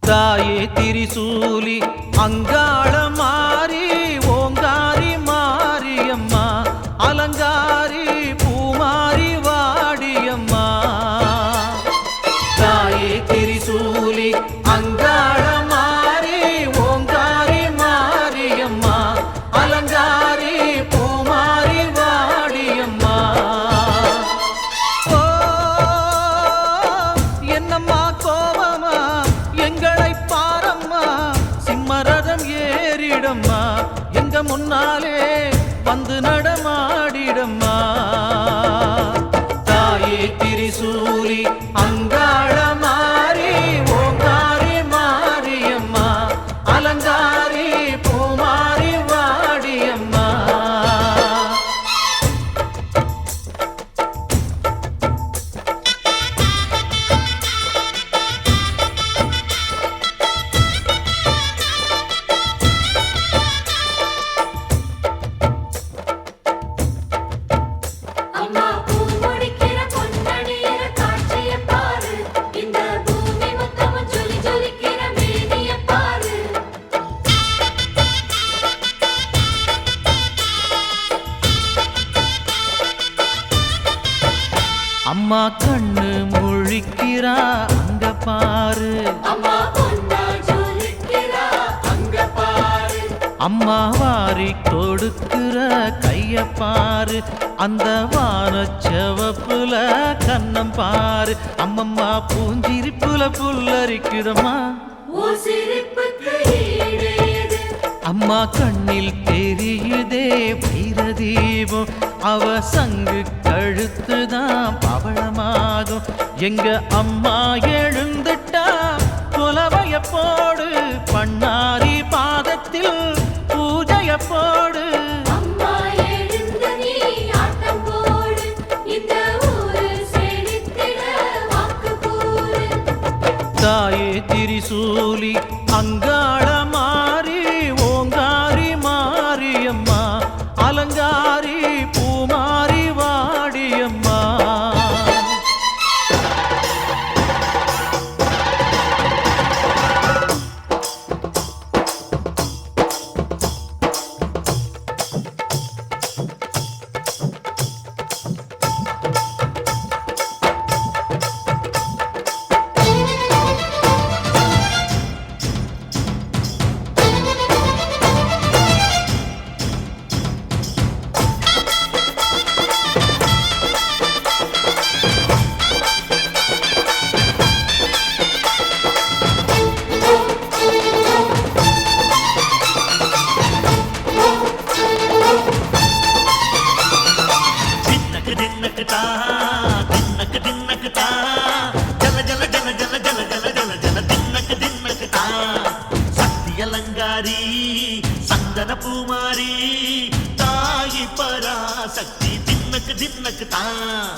தாயே திரிசூலி அங்காள மாறி ஓங்காரி மாரியம்மா அலங்காரி பூமாரி வாடியம்மா தாயே திரிசூலி அங்காள மாறி ஓங்காரி மாரியம்மா அலங்காரி பூமாரி வாடியம்மா ஓ என்னம்மா கோவமா எங்களை பாரம்மா சிம்மரதம் ஏறிடம்மா எங்க முன்னாலே வந்து நடமாடிடம்மா தாயே திரிசூலி அங்காள மாறி ஓங்காரி மாரியம்மா அலங்காரி பூமாரி வாடியம்மா அம்மா கண்ணு முழிக்கிறா அங்க பாரு அம்மா வாரி கொடுக்கிற கைய பாரு அந்த வானச்சவப்புல கண்ணம் பாரு அம்மம்மா பூஞ்சிரிப்புல புல்லரிக்குதம்மா அம்மா கண்ணில் தெரியுதே வைரதீபம் அவ சங்கு கழுத்துதான் பவளமாகும் எங்க அம்மா எழுந்துட்டா குலவைய போடு பண்ணாரி பாதத்தில் பூஜைய போடு தாயே திரிசூலி அங்காள மாறி ஓங்காரி மாரியம்மா அலங்காரி பூமாரி வாடியம்மா அலங்காரி சந்தன பூமாரி தாயி பராசக்தி தின்னக்கு தின்னக்கு தான்